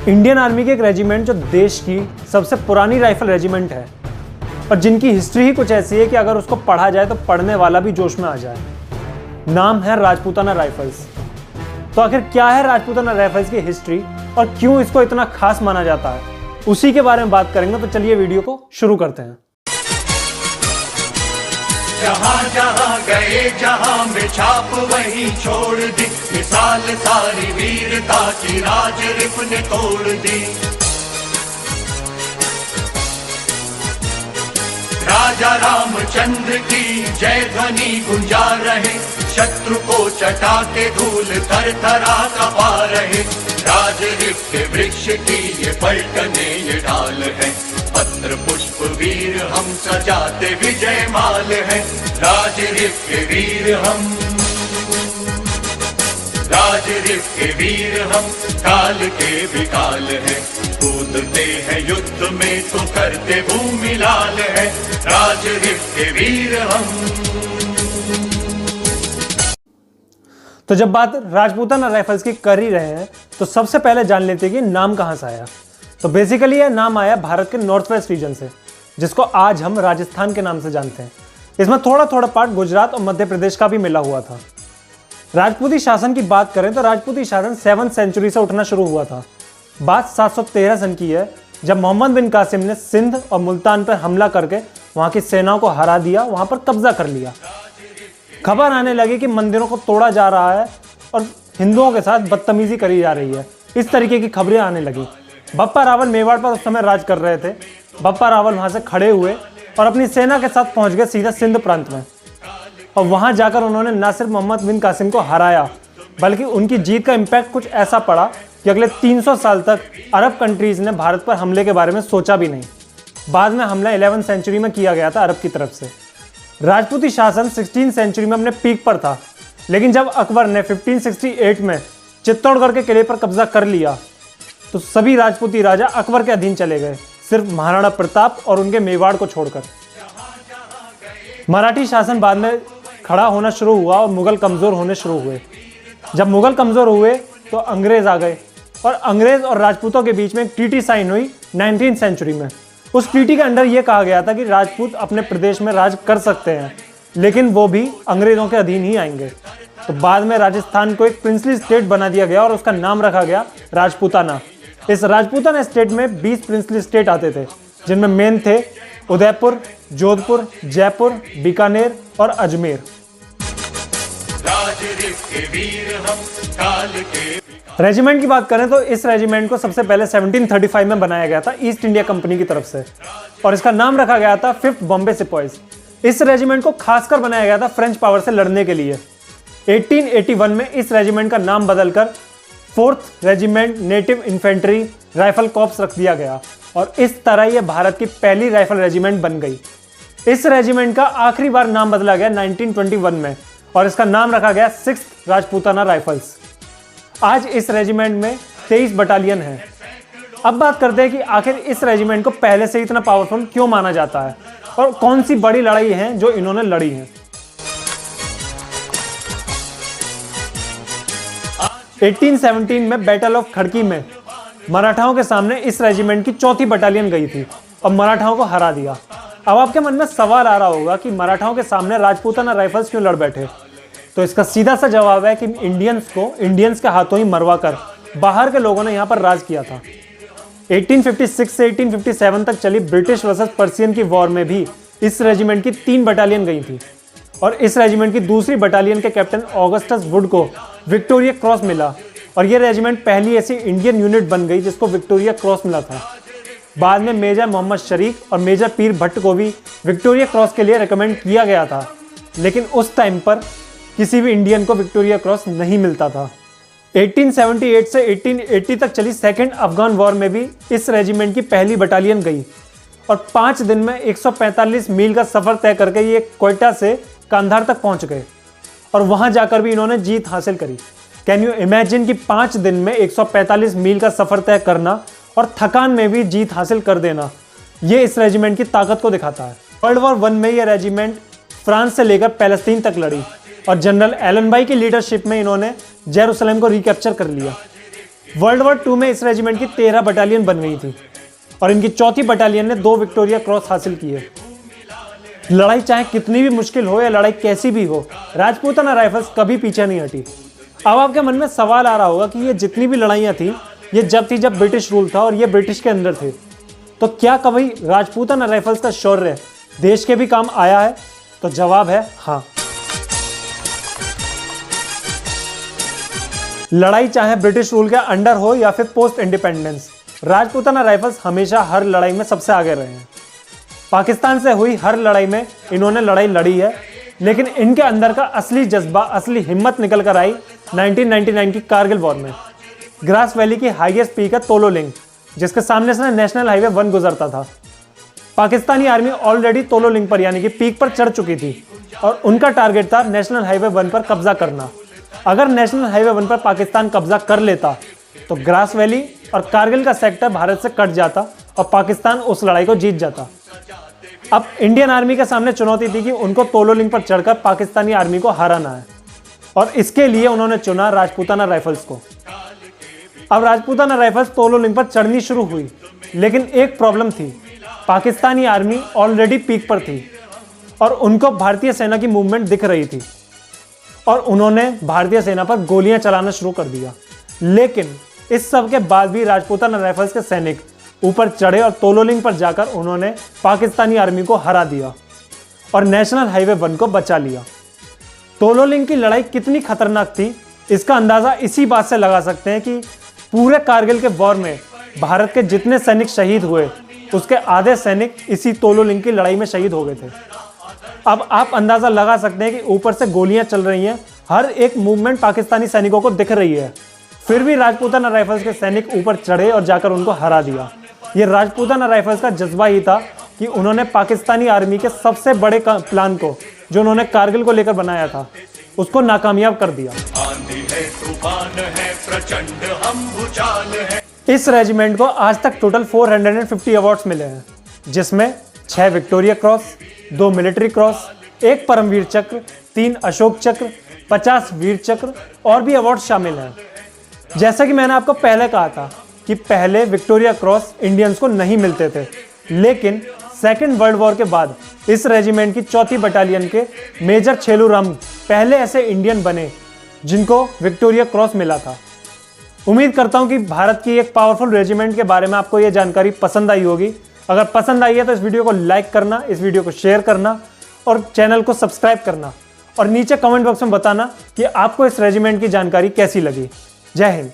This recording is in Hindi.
इंडियन आर्मी की एक रेजिमेंट जो देश की सबसे पुरानी राइफल रेजिमेंट है और जिनकी हिस्ट्री ही कुछ ऐसी है कि अगर उसको पढ़ा जाए तो पढ़ने वाला भी जोश में आ जाए। नाम है राजपूताना राइफल्स। तो आखिर क्या है राजपूताना राइफल्स की हिस्ट्री और क्यों इसको इतना खास माना जाता है, उसी के बारे में बात करेंगे। तो चलिए वीडियो को शुरू करते हैं। जहाँ जहाँ गए जहाँ में छाप वहीं छोड़ दी, मिसाल सारी वीरता की राज रिप ने तोड़ दी। राजा रामचंद्र की जय ध्वनि गुंजा रहे, शत्रु को चटा के धूल थर थरा कपा रहे। राज रिप के वृक्ष की ये पलटने ये ढाल है, पत्र पुष्प वीर हम सजाते विजय माल है। राज रिप के वीर हम, राज रिप के वीर हम, काल के विकाल है। कूदते हैं युद्ध में तो करते भूमि लाल है। राज रिप के वीर हम। तो जब बात राजपूताना राइफल्स की कर ही रहे हैं तो सबसे पहले जान लेते हैं कि नाम कहां से आया। तो बेसिकली यह नाम आया भारत के नॉर्थ वेस्ट रीजन से, जिसको आज हम राजस्थान के नाम से जानते हैं। इसमें थोड़ा थोड़ा पार्ट गुजरात और मध्य प्रदेश का भी मिला हुआ था। राजपूती शासन की बात करें तो राजपूती शासन 7वीं सेंचुरी से उठना शुरू हुआ था। बात 713 सन की है, जब मोहम्मद बिन कासिम ने सिंध और मुल्तान पर हमला करके वहां की सेनाओं को हरा दिया, वहां पर कब्जा कर लिया। खबर आने लगी कि मंदिरों को तोड़ा जा रहा है और हिंदुओं के साथ बदतमीजी करी जा रही है। इस तरीके की खबरें आने लगी। बप्पा रावल मेवाड़ पर उस समय राज कर रहे थे। बप्पा रावल वहां से खड़े हुए और अपनी सेना के साथ पहुंच गए सीधा सिंध प्रांत में, और वहां जाकर उन्होंने न सिर्फ मोहम्मद बिन कासिम को हराया, बल्कि उनकी जीत का इम्पैक्ट कुछ ऐसा पड़ा कि अगले 300 साल तक अरब कंट्रीज ने भारत पर हमले के बारे में सोचा भी नहीं। बाद में हमला 11वीं सेंचुरी में किया गया था अरब की तरफ से। राजपूती शासन 16वीं सेंचुरी में अपने पीक पर था, लेकिन जब अकबर ने 1568 में चित्तौड़गढ़ के किले पर कब्जा कर लिया तो सभी राजपूती राजा अकबर के अधीन चले गए, सिर्फ महाराणा प्रताप और उनके मेवाड़ को छोड़कर। मराठी शासन बाद में खड़ा होना शुरू हुआ और मुगल कमजोर होने शुरू हुए। जब मुगल कमजोर हुए तो अंग्रेज आ गए और अंग्रेज और राजपूतों के बीच में एक ट्रीटी साइन हुई 19वीं सेंचुरी में। उस ट्रीटी के अंडर यह कहा गया था कि राजपूत अपने प्रदेश में राज कर सकते हैं, लेकिन वो भी अंग्रेजों के अधीन ही आएंगे। तो बाद में राजस्थान को एक प्रिंसली स्टेट बना दिया गया और उसका नाम रखा गया राजपूताना। इस राजपूताना स्टेट में 20 प्रिंसली स्टेट आते थे, जिनमें मेन थे उदयपुर, जोधपुर, जयपुर, बीकानेर और अजमेर। रेजिमेंट की बात करें तो इस रेजिमेंट को सबसे पहले 1735 में बनाया गया था ईस्ट इंडिया कंपनी की तरफ से, और इसका नाम रखा गया था 5th बॉम्बे सिपॉइज। इस रेजिमेंट को खासकर बनाया गया था फ्रेंच पावर से लड़ने के लिए। 1881 में इस रेजिमेंट का नाम बदलकर 4th regiment native infantry rifle corps रख दिया गया, और इस तरह यह भारत की पहली राइफल रेजिमेंट बन गई। इस रेजिमेंट का आखिरी बार नाम बदला गया 1921 में, और इसका नाम रखा गया 6th राजपूताना राइफल्स। आज इस रेजिमेंट में 23 बटालियन है। अब बात करते हैं कि आखिर इस रेजिमेंट को पहले से इतना पावरफुल क्यों माना जाता है और कौन सी बड़ी लड़ाई है जो इन्होंने लड़ी है। 1817 में बैटल ऑफ खड़की में मराठाओं के सामने इस रेजिमेंट की 4थी बटालियन गई थी और मराठाओं को हरा दिया। अब आपके मन में सवाल आ रहा होगा कि मराठाओं के सामने राजपूताना राइफल्स क्यों लड़ बैठे। तो इसका सीधा सा जवाब है कि इंडियंस के हाथों ही मरवा कर बाहर के लोगों ने यहाँ पर राज किया था। 1856 से 1857 तक चली ब्रिटिश वर्सेस पर्सियन की वॉर में भी इस रेजिमेंट की 3 बटालियन गई थी, और इस रेजिमेंट की दूसरी बटालियन के कैप्टन ऑगस्टस वुड को विक्टोरिया क्रॉस मिला, और यह रेजिमेंट पहली ऐसी इंडियन यूनिट बन गई जिसको विक्टोरिया क्रॉस मिला था। बाद में मेजर मोहम्मद शरीफ और मेजर पीर भट्ट को भी विक्टोरिया क्रॉस के लिए रिकमेंड किया गया था, लेकिन उस टाइम पर किसी भी इंडियन को विक्टोरिया क्रॉस नहीं मिलता था। 1878 से 1880 तक चली 2nd अफगान वॉर में भी इस रेजिमेंट की पहली बटालियन गई, और 5 दिन में 145 मील का सफर तय करके ये क्वेटा से कांधार तक पहुंच गए, और वहां जाकर भी इन्होंने जीत हासिल करी। कैन यू इमेजिन कि 5 दिन में 145 मील का सफर तय करना और थकान में भी जीत हासिल कर देना, ये इस रेजिमेंट की ताकत को दिखाता है। वर्ल्ड वॉर 1 में यह रेजिमेंट फ्रांस से लेकर पैलेस्तीन तक लड़ी, और जनरल एलन बाई की लीडरशिप में इन्होंने जेरूसलम को रिकैप्चर कर लिया। वर्ल्ड वॉर 2 में इस रेजिमेंट की 13 बटालियन बन गई थी और इनकी चौथी बटालियन ने 2 विक्टोरिया क्रॉस हासिल की है। लड़ाई चाहे कितनी भी मुश्किल हो या लड़ाई कैसी भी हो, राजपूताना राइफल्स कभी पीछे नहीं हटी। अब आपके मन में सवाल आ रहा होगा कि ये जितनी भी लड़ाइयाँ थी ये जब ब्रिटिश रूल था और ये ब्रिटिश के अंदर थे, तो क्या कभी राजपूताना राइफल्स का शौर्य देश के भी काम आया है? तो जवाब है हाँ। लड़ाई चाहे ब्रिटिश रूल के अंडर हो या फिर पोस्ट इंडिपेंडेंस, राजपूताना राइफल्स हमेशा हर लड़ाई में सबसे आगे रहे हैं। पाकिस्तान से हुई हर लड़ाई में इन्होंने लड़ाई लड़ी है, लेकिन इनके अंदर का असली जज्बा, असली हिम्मत निकल कर आई 1999 की कारगिल वॉर में। ग्रास वैली की हाईएस्ट पीक है तोलो लिंक, जिसके सामने से नेशनल हाईवे 1 गुजरता था। पाकिस्तानी आर्मी ऑलरेडी तोलो लिंक पर यानी कि पीक पर चढ़ चुकी थी और उनका टारगेट था नेशनल हाईवे 1 पर कब्जा करना। अगर नेशनल हाईवे 1 पर पाकिस्तान कब्जा कर लेता तो ग्रास वैली और कारगिल का सेक्टर भारत से कट जाता और पाकिस्तान उस लड़ाई को जीत जाता। अब इंडियन आर्मी के सामने चुनौती थी कि उनको तोलो लिंक पर चढ़कर पाकिस्तानी आर्मी को हराना है और इसके लिए उन्होंने चुना राजपूताना राइफल्स को। अब राजपूताना राइफल्स तोलो लिंक पर चढ़नी शुरू हुई, लेकिन एक प्रॉब्लम थी। पाकिस्तानी आर्मी ऑलरेडी पीक पर थी और उनको भारतीय सेना की मूवमेंट दिख रही थी और उन्होंने भारतीय सेना पर गोलियां चलाना शुरू कर दिया। लेकिन इस सब के बाद भी राजपूताना राइफल्स के सैनिक ऊपर चढ़े और तोलो लिंक पर जाकर उन्होंने पाकिस्तानी आर्मी को हरा दिया और नेशनल हाईवे 1 को बचा लिया। तोलो लिंक की लड़ाई कितनी खतरनाक थी इसका अंदाजा इसी बात से लगा सकते हैं कि पूरे कारगिल के वॉर में भारत के जितने सैनिक शहीद हुए उसके आधे सैनिक इसी तोलो लिंक की लड़ाई में शहीद हो गए थे। अब आप अंदाजा लगा सकते हैं कि ऊपर से गोलियां चल रही हैं, हर एक मूवमेंट पाकिस्तानी सैनिकों को दिख रही है, फिर भी राजपूताना राइफल्स के सैनिक ऊपर चढ़े और जाकर उनको हरा दिया। ये राजपूताना राइफल्स का जज्बा ही था कि उन्होंने पाकिस्तानी आर्मी के सबसे बड़े प्लान को, जो उन्होंने कारगिल को लेकर बनाया था, उसको नाकामयाब कर दिया। आंधी है, तूफान है, प्रचंड हम भूचाल है। इस रेजिमेंट को आज तक टोटल 450 अवार्ड्स मिले हैं, जिसमें 6 Victoria Cross, 2 military cross, 1 Param चक्र, 3 अशोक चक्र, 50 वीर चक्र और भी अवार्ड शामिल हैं। जैसा कि मैंने आपको पहले कहा था कि पहले विक्टोरिया क्रॉस इंडियंस को नहीं मिलते थे, लेकिन सेकेंड वर्ल्ड वॉर के बाद इस रेजिमेंट की 4थी बटालियन के मेजर छेलूराम पहले ऐसे इंडियन बने जिनको विक्टोरिया क्रॉस मिला था। उम्मीद करता हूं कि भारत की एक पावरफुल रेजिमेंट के बारे में आपको ये जानकारी पसंद आई होगी। अगर पसंद आई है तो इस वीडियो को लाइक करना, इस वीडियो को शेयर करना और चैनल को सब्सक्राइब करना और नीचे कमेंट बॉक्स में बताना कि आपको इस रेजिमेंट की जानकारी कैसी लगी। जय हिंद।